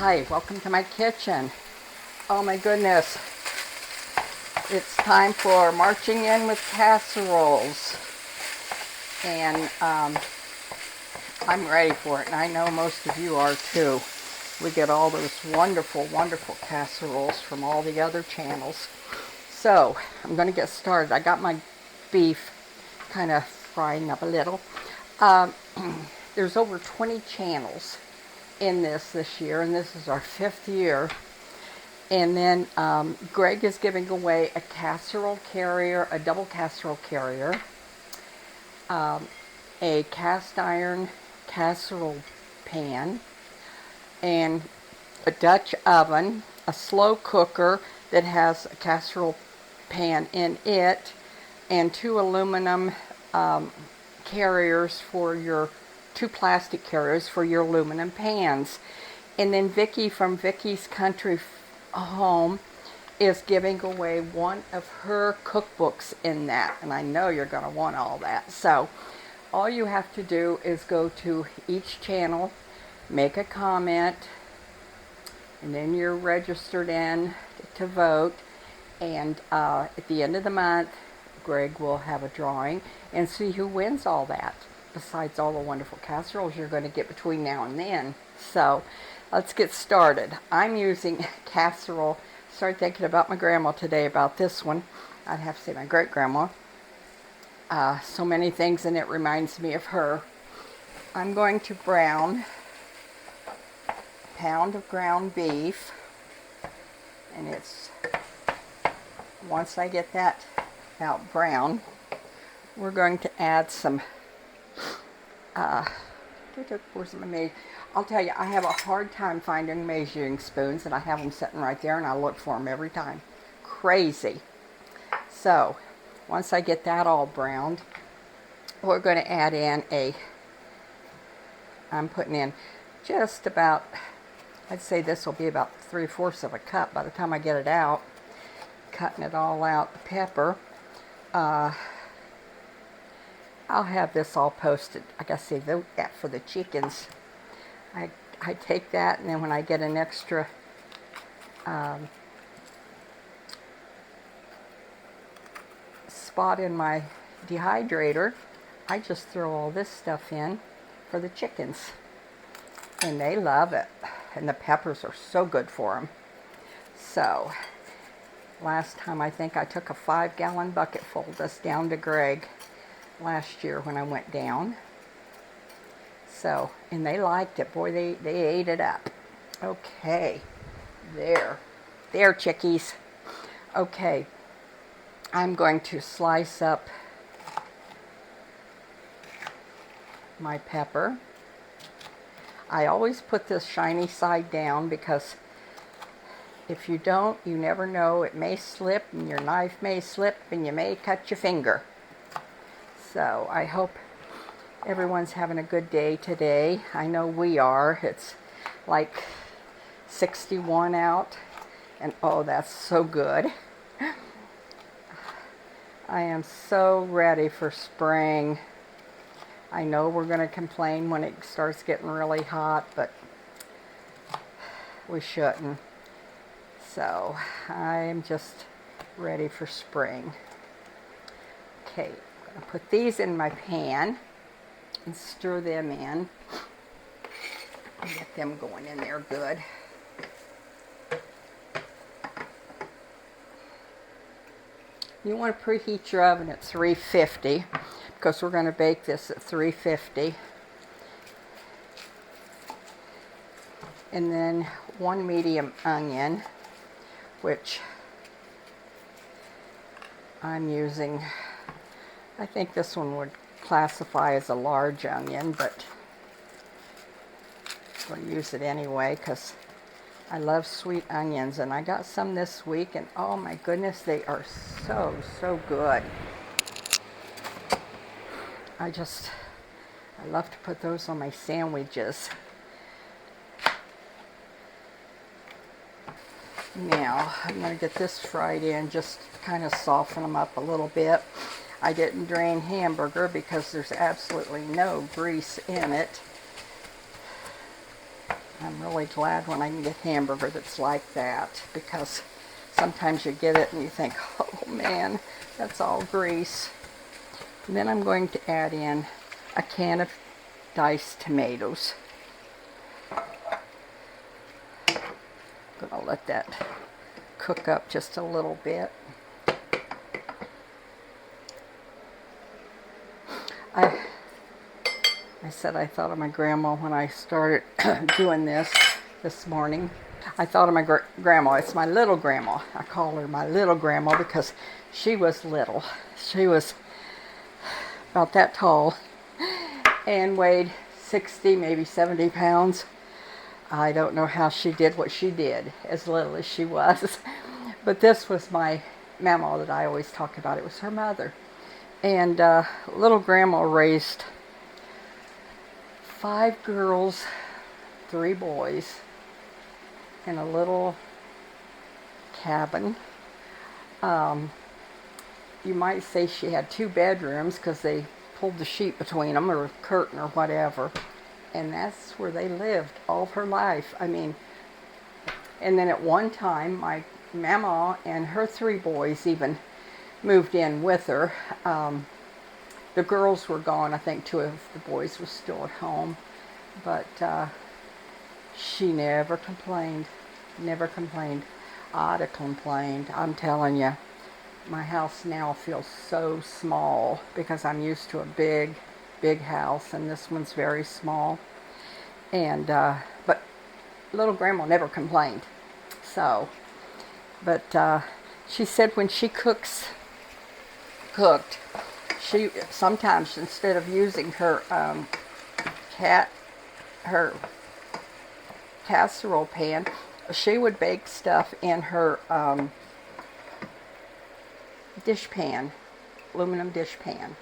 Hi, welcome to my kitchen. Oh my goodness. It's time for marching in with casseroles. And I'm ready for it, and I know most of you are too. We get all those wonderful, wonderful casseroles from all the other channels. So, I'm going to get started. I got my beef kind of frying up a little. There's over 20 channels in this year, and this is our 5th year. And then Greg is giving away a casserole carrier, a double casserole carrier, a cast iron casserole pan, and a Dutch oven, a slow cooker that has a casserole pan in it, and 2 aluminum carriers for your 2 plastic carriers for your aluminum pans. And then Vicky from Vicky's Country Home is giving away one of her cookbooks in that, and I know you're going to want all that. So all you have to do is go to each channel, make a comment, and then you're registered in to vote. And at the end of the month, Greg will have a drawing and see who wins all that, besides all the wonderful casseroles you're going to get between now and then. So let's get started. I'm using casserole. Started thinking about my grandma today about this one. I'd have to say my great-grandma. So many things in it reminds me of her. I'm going to brown a pound of ground beef, and it's, once I get that about brown, we're going to add some where's my measuring? I'll tell you, I have a hard time finding measuring spoons, and I have them sitting right there, and I look for them every time. Crazy. So once I get that all browned, we're going to add in I'm putting in just about, I'd say this will be about 3/4 of a cup by the time I get it out. Cutting it all out. The pepper. I'll have this all posted. I gotta save that for the chickens. I take that, and then when I get an extra spot in my dehydrator, I just throw all this stuff in for the chickens, and they love it, and the peppers are so good for them. So last time I think I took a 5-gallon bucket full of this down to Greg last year when I went down. So, and they liked it. Boy, they ate it up. Okay, there chickies. Okay, I'm going to slice up my pepper. I always put this shiny side down, because if you don't, you never know. It may slip, and your knife may slip, and you may cut your finger. So I hope everyone's having a good day today. I know we are. It's like 61 out, and oh, that's so good. I am so ready for spring. I know we're going to complain when it starts getting really hot, but we shouldn't. So I'm just ready for spring. Okay, I'm going to put these in my pan and stir them in. Get them going in there good. You want to preheat your oven at 350, because we're going to bake this at 350. And then 1 medium onion, which I'm using. I think this one would classify as a large onion, but I'm going to use it anyway because I love sweet onions, and I got some this week, and oh my goodness, they are so good. I love to put those on my sandwiches. Now I'm going to get this fried in, just kind of soften them up a little bit. I didn't drain hamburger because there's absolutely no grease in it. I'm really glad when I can get hamburger that's like that, because sometimes you get it and you think, oh man, that's all grease. And then I'm going to add in a can of diced tomatoes. I'm going to let that cook up just a little bit. I said I thought of my grandma when I started doing this morning. I thought of my grandma. It's my little grandma. I call her my little grandma because she was little. She was about that tall and weighed 60, maybe 70 pounds. I don't know how she did what she did, as little as she was. But this was my mama that I always talk about. It was her mother. And little grandma raised 5 girls, 3 boys, in a little cabin. You might say she had 2 bedrooms because they pulled the sheet between them, or a curtain or whatever. And that's where they lived all of her life. I mean, and then at one time, my mama and her 3 boys even moved in with her. The girls were gone. I think 2 of the boys were still at home. But she never complained. Never complained. I'd have complained. I'm telling you. My house now feels so small because I'm used to a big, big house, and this one's very small. And but little grandma never complained. So, but she said when she cooked, she sometimes, instead of using her her casserole pan, she would bake stuff in her dish pan, aluminum dish pan.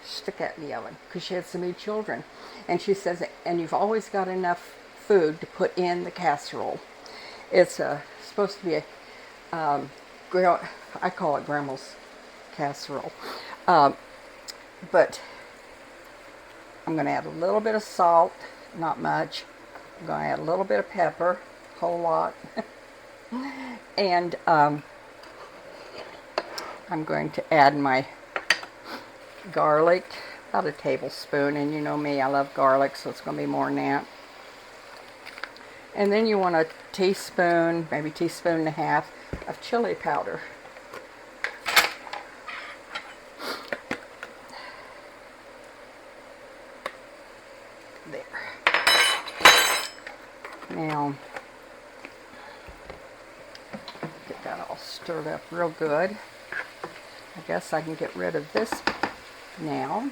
Stick that in the oven because she had so many children. And she says, and you've always got enough food to put in the casserole. It's supposed to be a I call it Grandma's casserole. But I'm going to add a little bit of salt, not much. I'm going to add a little bit of pepper, a whole lot. And I'm going to add my garlic, about a tablespoon, and you know me, I love garlic, so it's going to be more than that. And then you want a teaspoon, maybe a teaspoon and a half of chili powder. There. Now, get that all stirred up real good. I guess I can get rid of this now.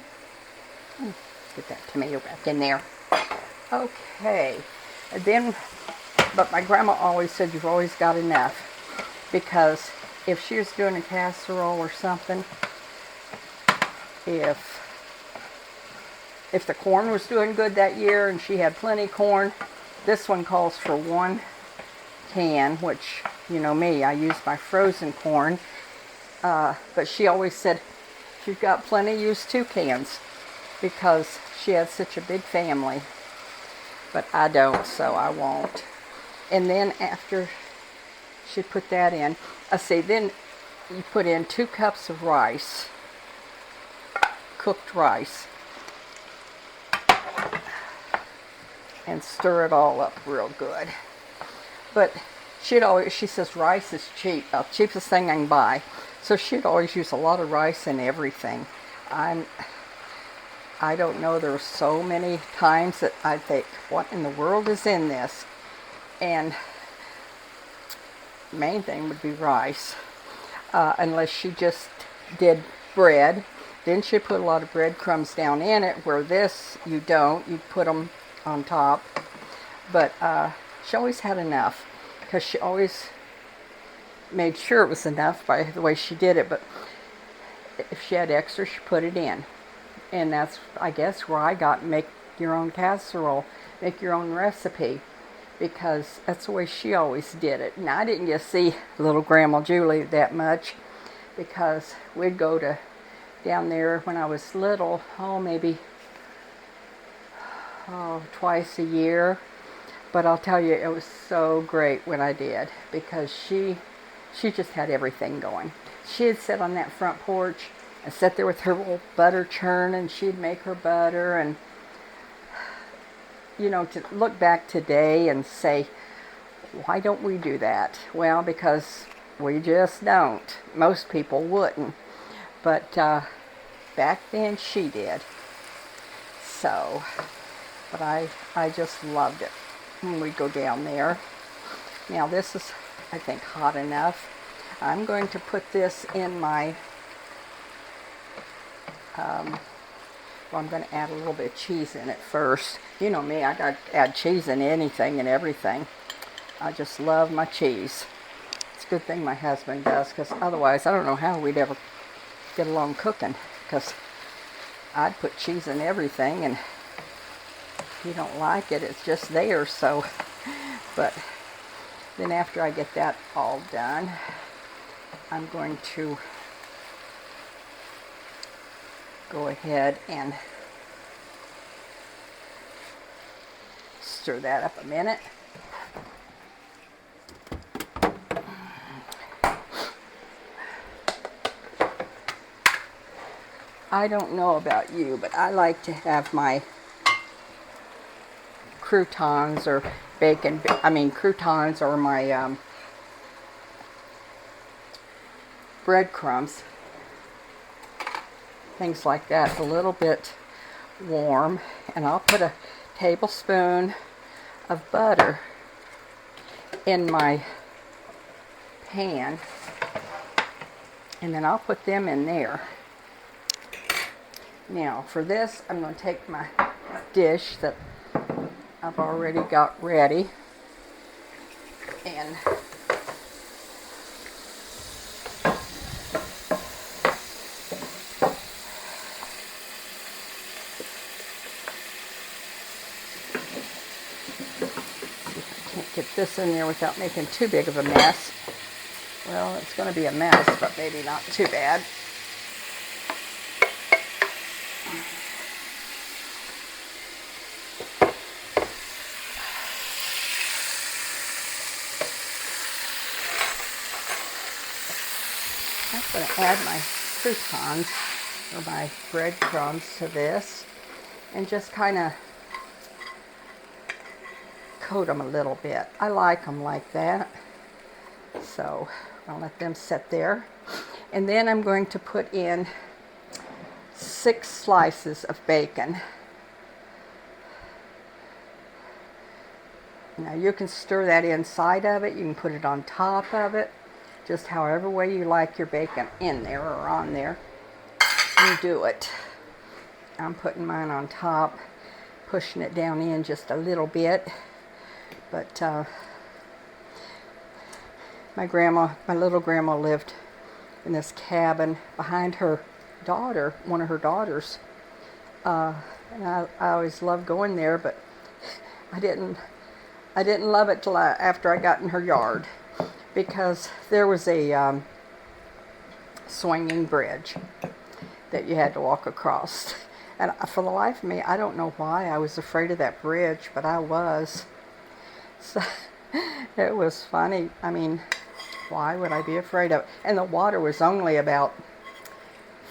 Get that tomato back in there. Okay. And then, but my grandma always said you've always got enough, because if she was doing a casserole or something, if the corn was doing good that year and she had plenty of corn, this one calls for 1 can, which, you know me, I use my frozen corn. But she always said, if you've got plenty, use 2 cans, because she had such a big family. But I don't, so I won't. And then after she put that in, then you put in 2 cups of rice, cooked rice, and stir it all up real good. But she says rice is cheap, the cheapest thing I can buy. So she'd always use a lot of rice in everything. I don't know, there were so many times that I think, what in the world is in this? And the main thing would be rice. Unless she just did bread. Then she put a lot of breadcrumbs down in it, where this, you don't. You put them on top. But she always had enough, because she always made sure it was enough by the way she did it. But if she had extra, she put it in. And that's, I guess, where I got make your own casserole, make your own recipe, because that's the way she always did it. And I didn't get to see little Grandma Julie that much, because we'd go down there when I was little, maybe twice a year. But I'll tell you, it was so great when I did, because she just had everything going. She'd sit on that front porch and sit there with her little butter churn, and she'd make her butter. And to look back today and say, why don't we do that? Well, because we just don't. Most people wouldn't. But back then she did. So, but I just loved it when we go down there. Now this is, I think, hot enough. I'm going to put this in my, I'm going to add a little bit of cheese in it first. You know me, I got to add cheese in anything and everything. I just love my cheese. It's a good thing my husband does, because otherwise I don't know how we'd ever get along cooking, because I'd put cheese in everything, and if you don't like it, it's just there. So, but then after I get that all done, I'm going to go ahead and stir that up a minute. I don't know about you, but I like to have my croutons or croutons or my breadcrumbs, things like that, a little bit warm. And I'll put a tablespoon of butter in my pan, and then I'll put them in there. Now for this, I'm going to take my dish that I've already got ready, and can't get this in there without making too big of a mess. Well, it's going to be a mess, but maybe not too bad. I'm going to add my croutons or my breadcrumbs to this and just kind of coat them a little bit. I like them like that. So I'll let them sit there. And then I'm going to put in 6 slices of bacon. Now you can stir that inside of it. You can put it on top of it. Just however way you like your bacon in there or on there, you do it. I'm putting mine on top, pushing it down in just a little bit. But my little grandma lived in this cabin behind her daughter, one of her daughters. And I always loved going there, but I didn't love it till after I got in her yard, because there was a swinging bridge that you had to walk across. And for the life of me, I don't know why I was afraid of that bridge, but I was. So it was funny. I mean, why would I be afraid of it? And the water was only about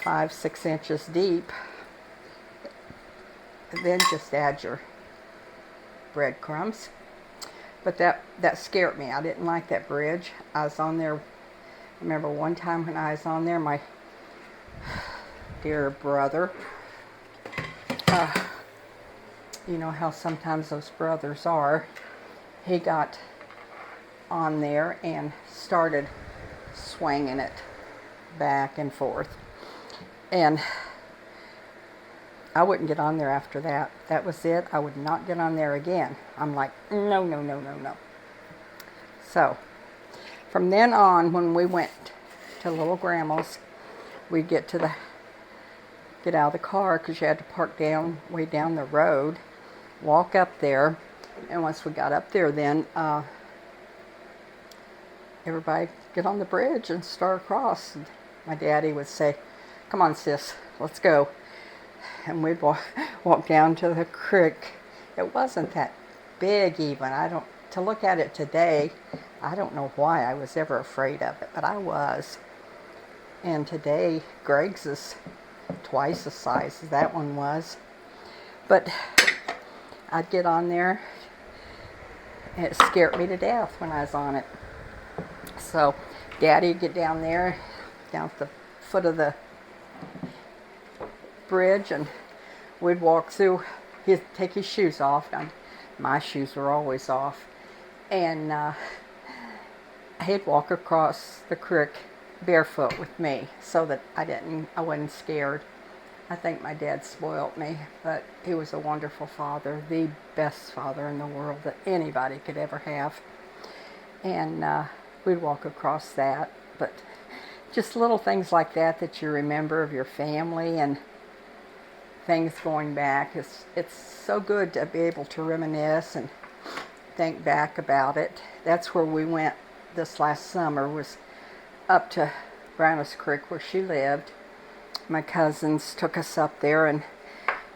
5-6 inches deep. And then just add your breadcrumbs. But that scared me. I didn't like that bridge. I was on there. I remember one time when I was on there, my dear brother, you know how sometimes those brothers are, he got on there and started swinging it back and forth. And I wouldn't get on there after that. That was it. I would not get on there again. I'm like, no, no, no, no, no. So, from then on, when we went to Little Grandma's, we'd get out of the car, because you had to park way down the road, walk up there, and once we got up there, then everybody get on the bridge and start across. And my daddy would say, "Come on, sis, let's go." And we'd walk down to the creek. It wasn't that big even. To look at it today, I don't know why I was ever afraid of it, but I was. And today, Greg's is twice the size as that one was. But I'd get on there, and it scared me to death when I was on it. So Daddy'd get down there, down at the foot of the bridge, and we'd walk through. He'd take his shoes off. My shoes were always off. And he'd walk across the creek barefoot with me so that I wasn't scared. I think my dad spoiled me, but he was a wonderful father, the best father in the world that anybody could ever have. And we'd walk across that, but just little things like that you remember of your family and things going back. It's so good to be able to reminisce and think back about it. That's where we went this last summer, was up to Brownus Creek where she lived. My cousins took us up there, and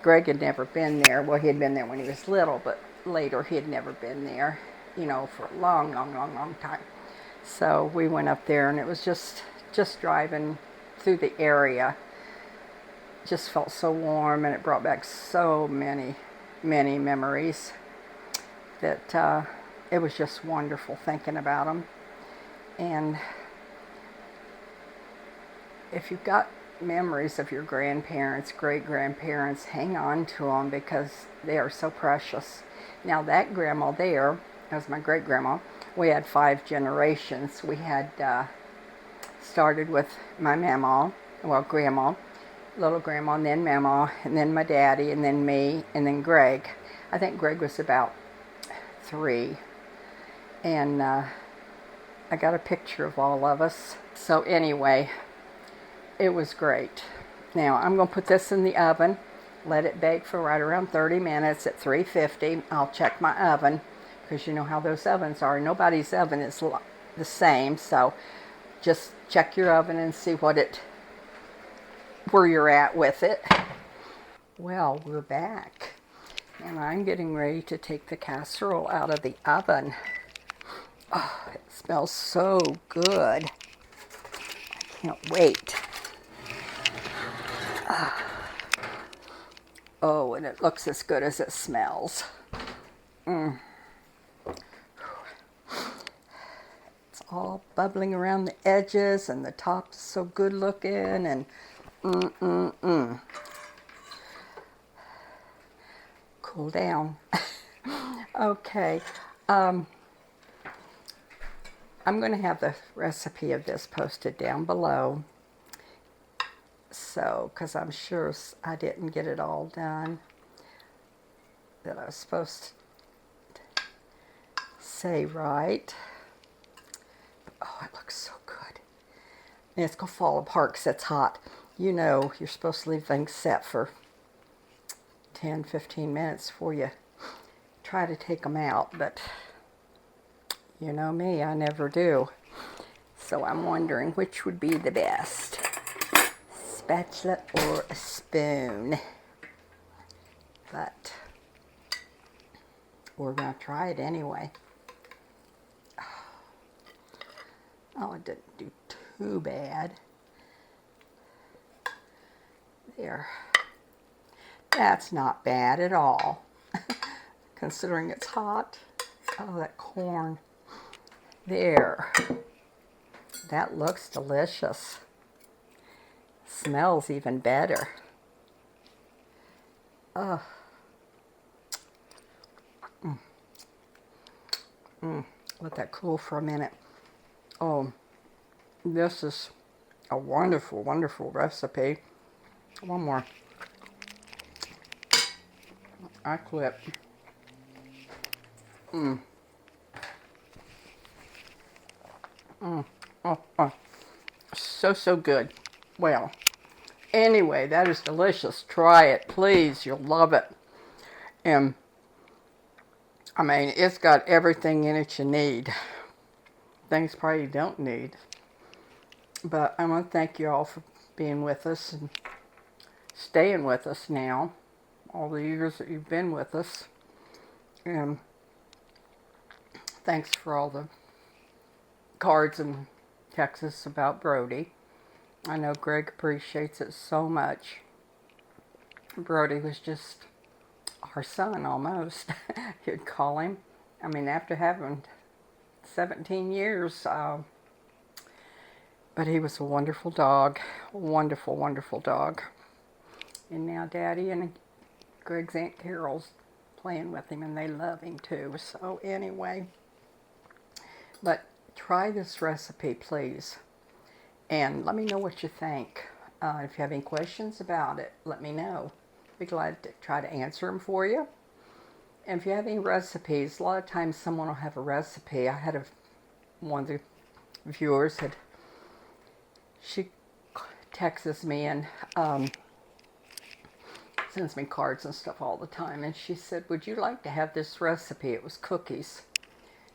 Greg had never been there. Well, he had been there when he was little, but later he had never been there, for a long, long, long, long time. So we went up there, and it was just driving through the area. Just felt so warm, and it brought back so many, many memories that it was just wonderful thinking about them. And if you've got memories of your grandparents, great-grandparents, hang on to them because they are so precious. Now that grandma there, that was my great-grandma. We had 5 generations. We had started with my mama, grandma, little grandma, and then mama, and then my daddy, and then me, and then Greg. I think Greg was about 3. And I got a picture of all of us. So anyway, it was great. Now I'm going to put this in the oven, let it bake for right around 30 minutes at 350. I'll check my oven because you know how those ovens are. Nobody's oven is the same, so just check your oven and see where you're at with it. Well, we're back, and I'm getting ready to take the casserole out of the oven. Oh, it smells so good. I can't wait. Oh, and it looks as good as it smells. It's all bubbling around the edges, and the top is so good looking, and Cool down. Okay. I'm going to have the recipe of this posted down below. So, because I'm sure I didn't get it all done that I was supposed to say right. Oh, it looks so good. And it's going to fall apart because it's hot. You know, you're supposed to leave things set for 10-15 minutes before you try to take them out, but you know me, I never do. So I'm wondering which would be the best, spatula or a spoon. But we're going to try it anyway. Oh, it didn't do too bad. There. That's not bad at all, considering it's hot. Oh, that corn. There. That looks delicious. Smells even better. Let that cool for a minute. Oh, this is a wonderful, wonderful recipe. One more. I quit. So good. Well, anyway, that is delicious. Try it, please. You'll love it. And I mean, it's got everything in it you need. Things probably you don't need. But I want to thank you all for being with us and staying with us now. All the years that you've been with us. And thanks for all the cards and texts about Brody. I know Greg appreciates it so much. Brody was just our son almost. You'd call him. I mean, after having 17 years, but he was a wonderful dog. Wonderful, wonderful dog. And now Daddy and Greg's Aunt Carol's playing with him, and they love him too. So anyway, but try this recipe, please. And let me know what you think. If you have any questions about it, let me know. Be glad to try to answer them for you. And if you have any recipes, a lot of times someone will have a recipe. I had one of the viewers she texts me and sends me cards and stuff all the time. And she said, would you like to have this recipe? It was cookies.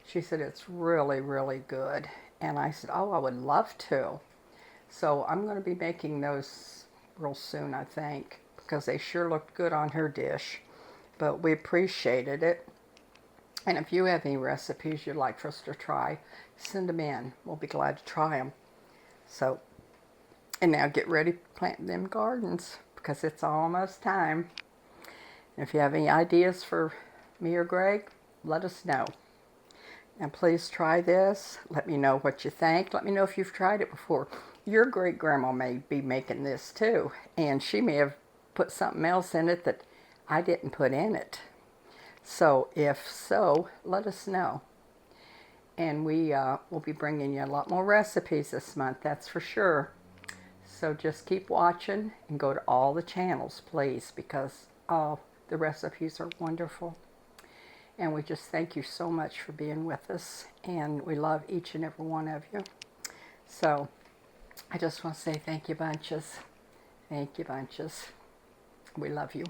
She said, it's really, really good. And I said, oh, I would love to. So I'm going to be making those real soon, I think, because they sure looked good on her dish. But we appreciated it. And if you have any recipes you'd like for us to try, send them in. We'll be glad to try them. So, and now get ready to plant them gardens, because it's almost time. And if you have any ideas for me or Greg, let us know. And please try this. Let me know what you think. Let me know if you've tried it before. Your great-grandma may be making this too, and she may have put something else in it that I didn't put in it. So if so, let us know. And we will be bringing you a lot more recipes this month, that's for sure. So just keep watching and go to all the channels, please, because all the recipes are wonderful. And we just thank you so much for being with us, and we love each and every one of you. So I just want to say thank you bunches. Thank you bunches. We love you.